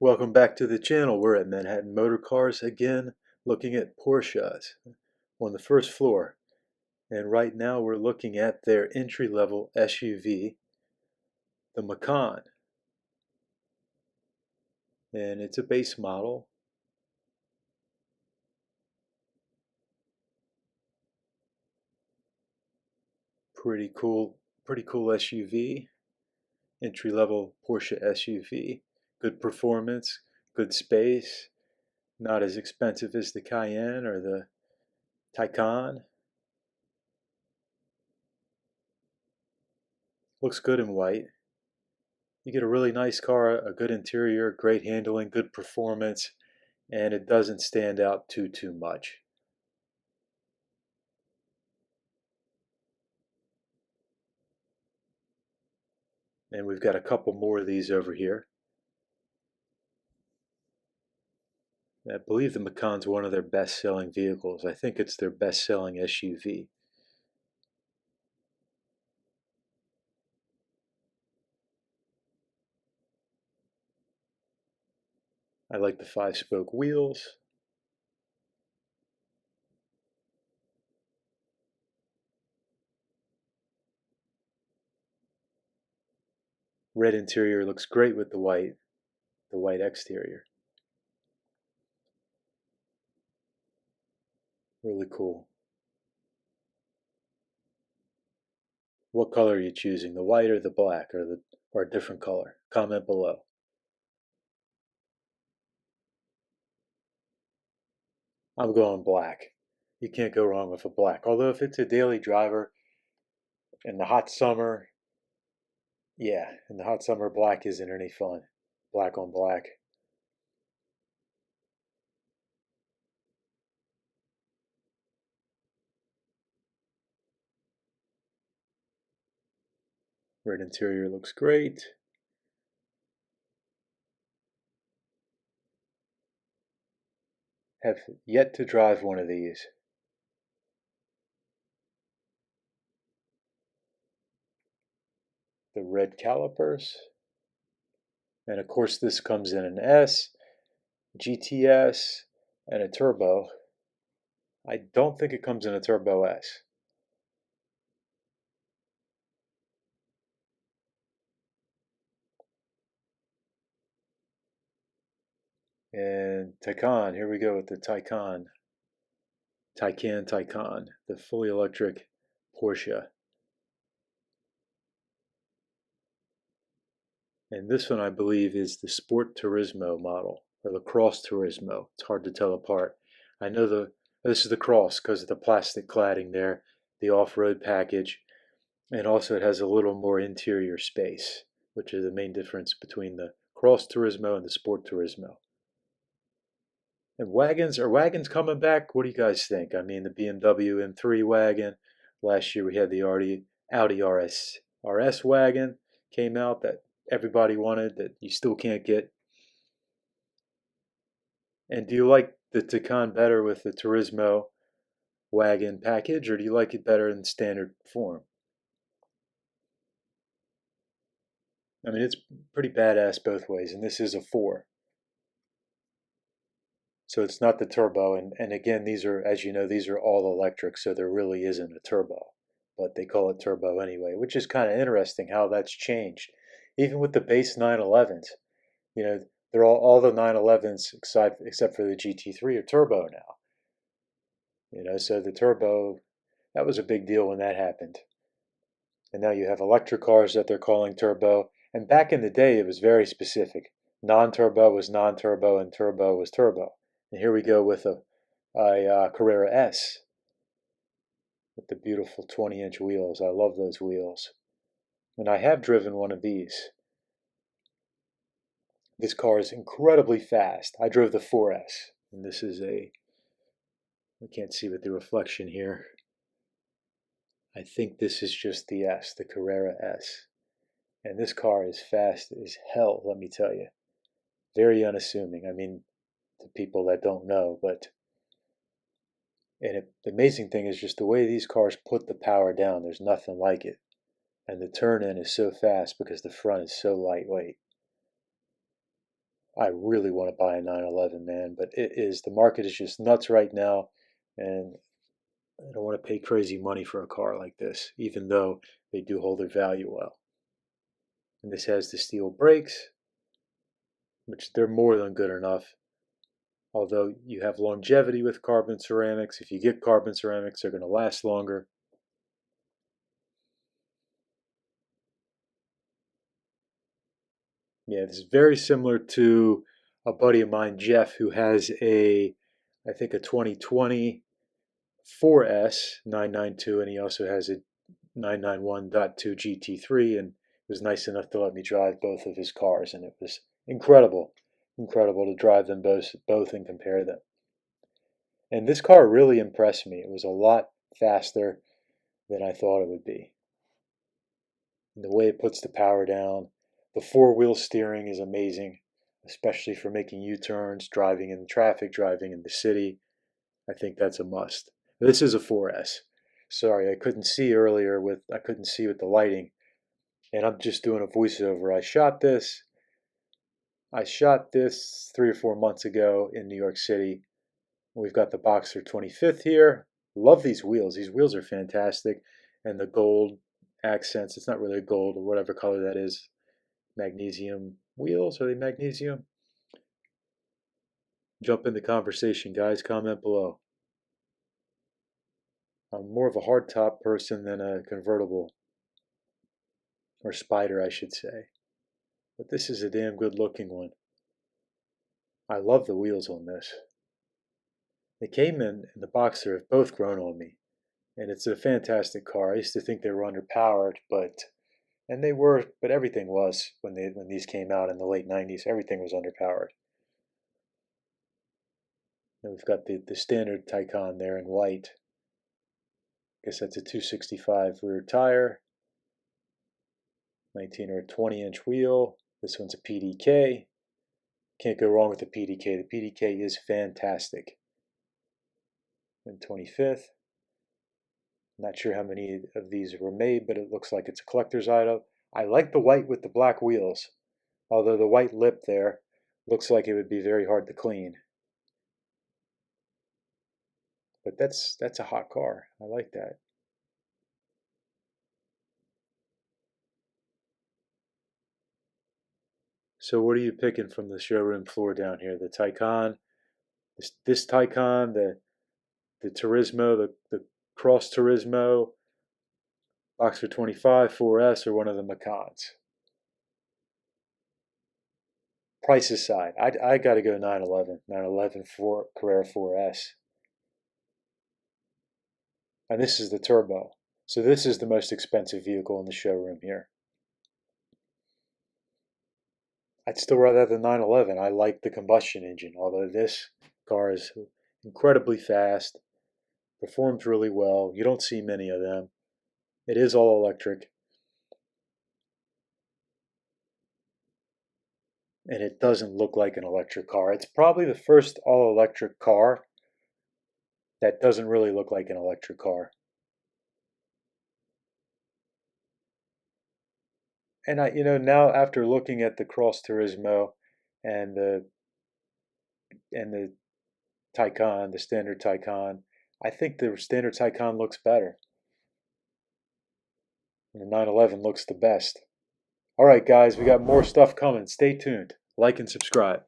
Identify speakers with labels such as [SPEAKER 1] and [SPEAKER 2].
[SPEAKER 1] Welcome back to the channel. We're at Manhattan Motorcars again, looking at Porsches on the first floor. And right now we're looking at their entry-level SUV, the Macan. And it's a base model. Pretty cool SUV. Entry-level Porsche SUV. Good performance, good space. Not as expensive as the Cayenne or the Taycan. Looks good in white. You get a really nice car, a good interior, great handling, good performance, and it doesn't stand out too much. And we've got a couple more of these over here. I believe the Macan's one of their best-selling vehicles. I think it's their best-selling SUV. I like the 5-spoke wheels. Red interior looks great with the white exterior. Really cool. What color are you choosing, the white or the black, or a different color? Comment below. I'm going black. You can't go wrong with a black. Although if it's a daily driver in the hot summer, yeah, in the hot summer, black isn't any fun. Black on black. Red interior looks great. Have yet to drive one of these. The red calipers. And of course this comes in an S, GTS, and a turbo. I don't think it comes in a Turbo S. And Taycan, here we go with the Taycan, the fully electric Porsche. And this one I believe is the Sport Turismo model, or the Cross Turismo. It's hard to tell apart. I know this is the Cross because of the plastic cladding there, the off-road package, and also it has a little more interior space, which is the main difference between the Cross Turismo and the Sport Turismo. And are wagons coming back? What do you guys think? I mean, the BMW M3 wagon. Last year we had the Audi RS wagon came out that everybody wanted that you still can't get. And do you like the Taycan better with the Turismo wagon package, or do you like it better in standard form? I mean, it's pretty badass both ways, and this is a 4. So it's not the turbo, and again, these are, as you know, these are all electric, so there really isn't a turbo. But they call it turbo anyway, which is kind of interesting how that's changed. Even with the base 911s, you know, they're all the 911s except for the GT3 are turbo now. You know, so the turbo, that was a big deal when that happened. And now you have electric cars that they're calling turbo. And back in the day, it was very specific. Non-turbo was non-turbo, and turbo was turbo. And here we go with a Carrera S with the beautiful 20-inch wheels. I love those wheels. And I have driven one of these. This car is incredibly fast. I drove the 4S, and this is we can't see with the reflection here. I think this is just the S, the Carrera S. And this car is fast as hell, let me tell you. Very unassuming. I mean, to people that don't know, but the amazing thing is just the way these cars put the power down. There's nothing like it. And the turn in is so fast because the front is so lightweight. I really want to buy a 911, man, but the market is just nuts right now, and I don't want to pay crazy money for a car like this, even though they do hold their value well. And this has the steel brakes, which they're more than good enough. Although you have longevity with carbon ceramics. If you get carbon ceramics, they're going to last longer. Yeah, this is very similar to a buddy of mine, Jeff, who has I think a 2020 4S 992, and he also has a 991.2 GT3, and was nice enough to let me drive both of his cars, and it was incredible, incredible to drive them both and compare them. And this car really impressed me. It was a lot faster than I thought it would be. And the way it puts the power down, the four-wheel steering is amazing, especially for making U-turns, driving in traffic, driving in the city. I think that's a must. This is a 4S. Sorry, I couldn't see earlier I couldn't see with the lighting. And I'm just doing a voiceover. I shot this 3 or 4 months ago in New York City. We've got the Boxster 25th here. Love these wheels. These wheels are fantastic. And the gold accents, it's not really gold or whatever color that is. Magnesium wheels, are they magnesium? Jump in the conversation, guys. Comment below. I'm more of a hardtop person than a convertible. Or Spider, I should say. But this is a damn good looking one. I love the wheels on this. The Cayman and the Boxster have both grown on me. And it's a fantastic car. I used to think they were underpowered, and they were, but everything was when these came out in the late 90s. Everything was underpowered. And we've got the standard Taycan there in white. I guess that's a 265 rear tire, 19 or 20-inch wheel. This one's a PDK. Can't go wrong with the PDK. The PDK is fantastic. And 25th. Not sure how many of these were made, but it looks like it's a collector's item. I like the white with the black wheels, although the white lip there looks like it would be very hard to clean. But that's a hot car. I like that. So what are you picking from the showroom floor down here? The Taycan, this Taycan, the Turismo, the Cross Turismo, Boxster 25, 4S, or one of the Macans? Price aside, I got to go 911 for Carrera 4S. And this is the Turbo. So this is the most expensive vehicle in the showroom here. I'd still rather have the 911. I like the combustion engine, although this car is incredibly fast, performs really well. You don't see many of them. It is all electric. And it doesn't look like an electric car. It's probably the first all-electric car that doesn't really look like an electric car. And now after looking at the Cross Turismo and the Taycan, the standard Taycan, I think the standard Taycan looks better. And the 911 looks the best. All right, guys, we got more stuff coming. Stay tuned. Like and subscribe.